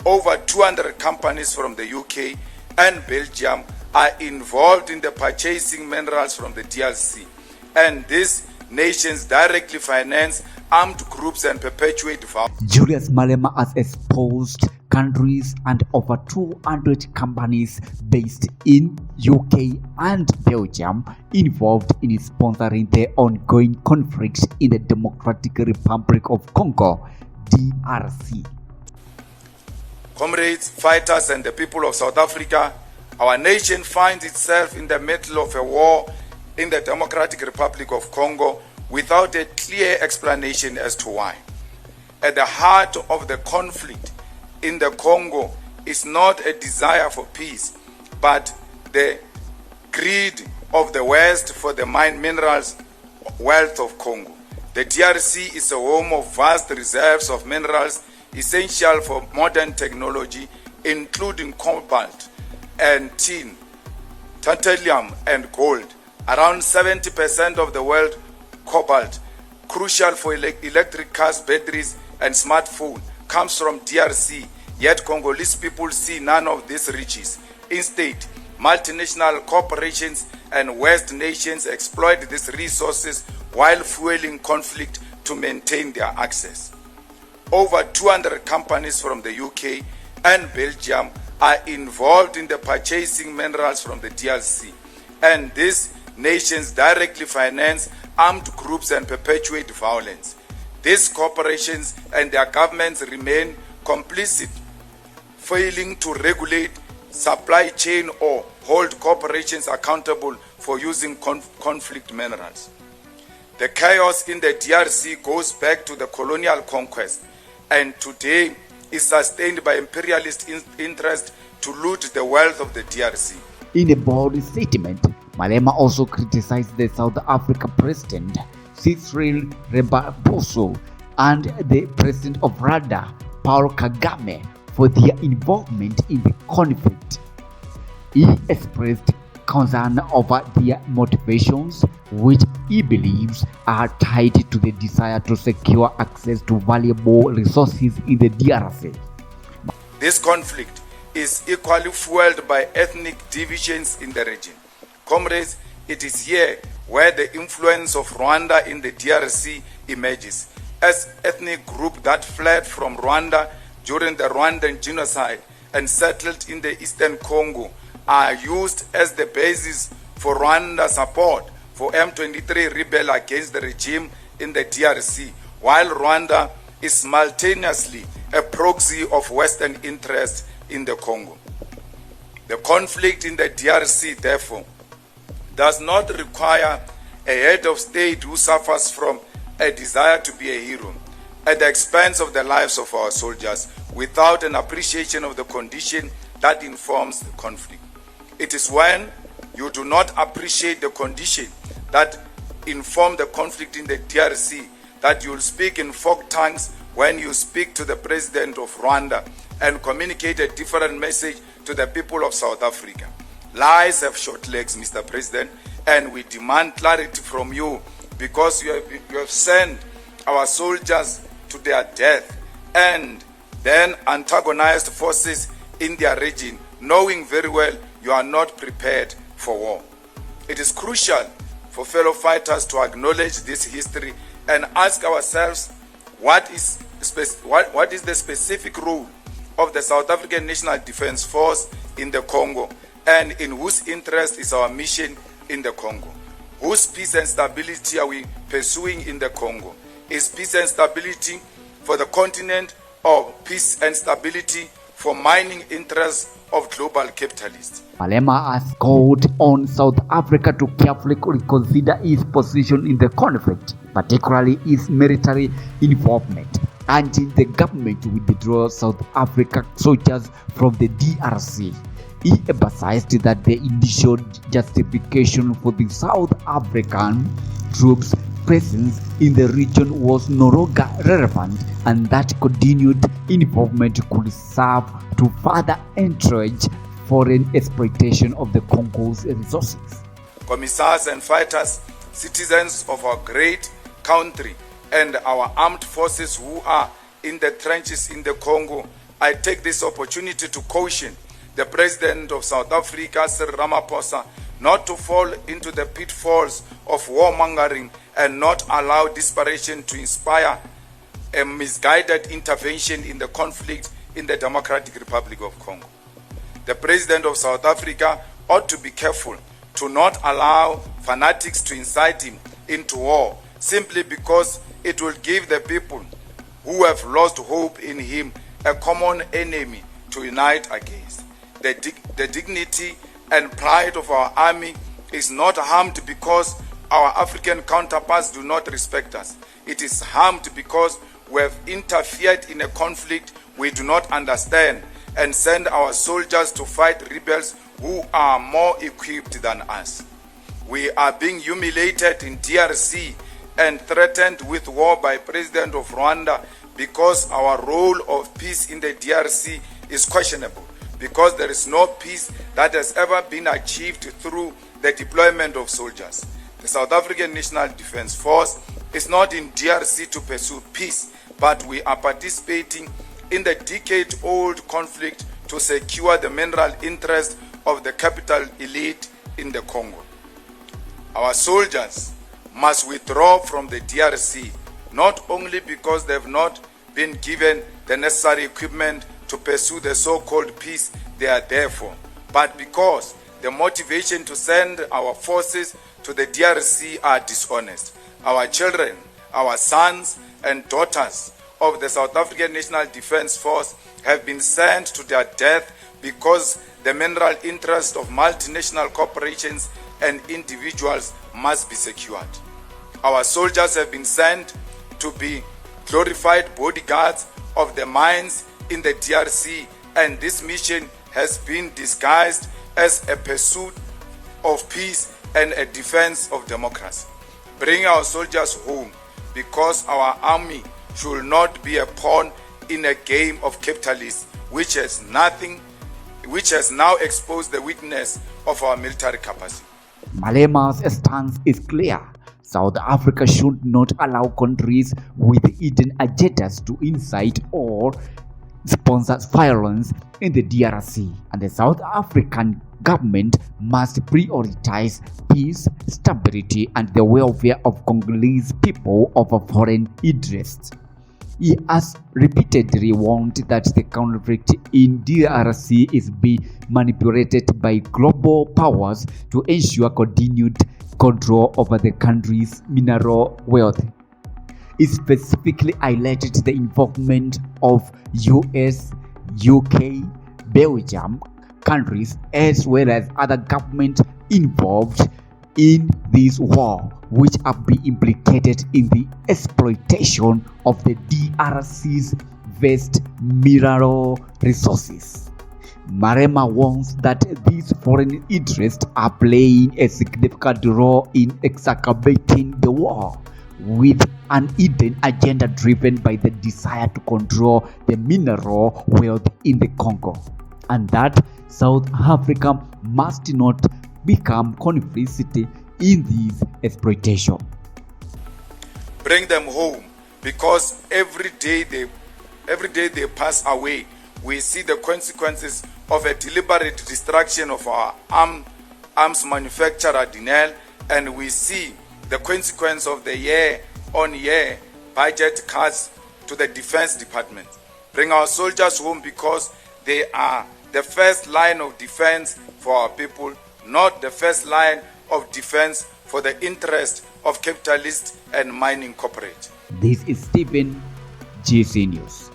Over 200 companies from the UK and Belgium are involved in the purchasing minerals from the DRC, and these nations directly finance armed groups and perpetuate violence. Julius Malema has exposed countries and over 200 companies based in UK and Belgium involved in sponsoring the ongoing conflict in the Democratic Republic of Congo, DRC. Comrades, fighters, and the people of South Africa, our nation finds itself in the middle of a war in the Democratic Republic of Congo without a clear explanation as to why. At the heart of the conflict in the Congo is not a desire for peace, but the greed of the West for the minerals wealth of Congo. The DRC is a home of vast reserves of minerals essential for modern technology, including cobalt and tin, tantalum and gold. Around 70% of the world cobalt, crucial for electric cars, batteries, and smartphones, comes from DRC, yet Congolese people see none of these riches. Instead, multinational corporations and West nations exploit these resources while fueling conflict to maintain their access. Over 200 companies from the UK and Belgium are involved in the purchasing minerals from the DRC, and these nations directly finance armed groups and perpetuate violence. These corporations and their governments remain complicit, failing to regulate supply chain or hold corporations accountable for using conflict minerals. The chaos in the DRC goes back to the colonial conquest, and today is sustained by imperialist interest to loot the wealth of the DRC. In a bold statement, Malema also criticized the South African President Cyril Ramaphosa and the President of RWANDA, Paul Kagame, for their involvement in the conflict. He expressed concern over their motivations, which he believes are tied to the desire to secure access to valuable resources in the DRC. This conflict is equally fueled by ethnic divisions in the region. Comrades, it is here where the influence of Rwanda in the DRC emerges. As ethnic group that fled from Rwanda during the Rwandan genocide and settled in the eastern Congo are used as the basis for Rwanda support for M23 rebel against the regime in the DRC, while Rwanda is simultaneously a proxy of Western interests in the Congo. The conflict in the DRC, therefore, does not require a head of state who suffers from a desire to be a hero at the expense of the lives of our soldiers without an appreciation of the condition that informs the conflict. It is when you do not appreciate the condition that inform the conflict in the DRC that you will speak in folk tongues when you speak to the president of Rwanda and communicate a different message to the people of South Africa. Lies have short legs, Mr. President, and we demand clarity from you because you have sent our soldiers to their death and then antagonized forces in their region, knowing very well you are not prepared for war. It is crucial for fellow fighters to acknowledge this history and ask ourselves what is the specific role of the South African National Defence Force in the Congo, and in whose interest is our mission in the Congo? Whose peace and stability are we pursuing in the Congo? Is peace and stability for the continent or peace and stability for mining interests of global capitalists? Malema has called on South Africa to carefully reconsider its position in the conflict, particularly its military involvement, until the government will withdraw South African soldiers from the DRC. He emphasized that the initial justification for the South African troops' presence in the region was no longer relevant, and that continued involvement could serve to further entrench foreign exploitation of the Congo's resources. Commissars and fighters, citizens of our great country, and our armed forces who are in the trenches in the Congo I take this opportunity to caution the President of South Africa, Cyril Ramaphosa, not to fall into the pitfalls of warmongering and not allow desperation to inspire a misguided intervention in the conflict in the Democratic Republic of Congo. The President of South Africa ought to be careful to not allow fanatics to incite him into war simply because it will give the people who have lost hope in him a common enemy to unite against. The dignity and pride of our army is not harmed because our African counterparts do not respect us. It is harmed because we have interfered in a conflict we do not understand and send our soldiers to fight rebels who are more equipped than us. We are being humiliated in DRC and threatened with war by President of Rwanda because our role of peace in the DRC is questionable, because there is no peace that has ever been achieved through the deployment of soldiers. The South African National Defence Force is not in DRC to pursue peace, but we are participating in the decade-old conflict to secure the mineral interest of the capital elite in the Congo. Our soldiers must withdraw from the DRC, not only because they have not been given the necessary equipment to pursue the so-called peace they are there for, but because the motivation to send our forces to the DRC are dishonest. Our children, our sons and daughters of the South African National Defence Force have been sent to their death because the mineral interest of multinational corporations and individuals must be secured. Our soldiers have been sent to be glorified bodyguards of the mines in the DRC, and this mission has been disguised as a pursuit of peace and a defense of democracy. Bring our soldiers home, because our army should not be a pawn in a game of capitalists which has now exposed the weakness of our military capacity. Malema's stance is clear. South Africa should not allow countries with hidden agendas to incite or sponsor violence in the DRC, and the South African government must prioritize peace, stability, and the welfare of Congolese people over foreign interests. He has repeatedly warned that the conflict in DRC is being manipulated by global powers to ensure continued control over the country's mineral wealth. He specifically highlighted the involvement of US, UK, Belgium countries as well as other governments involved in this war, which have been implicated in the exploitation of the DRC's vast mineral resources. Malema warns that these foreign interests are playing a significant role in exacerbating the war, with an hidden agenda driven by the desire to control the mineral wealth in the Congo, and that South Africa must not become complicit in this exploitation. Bring them home, because every day they pass away, we see the consequences of a deliberate destruction of our arms manufacturer Dinel, and we see the consequence of the year-on-year budget cuts to the Defense Department. Bring our soldiers home, because they are the first line of defense for our people, not the first line of defense for the interest of capitalists and mining corporates. This is Stephen, GC News.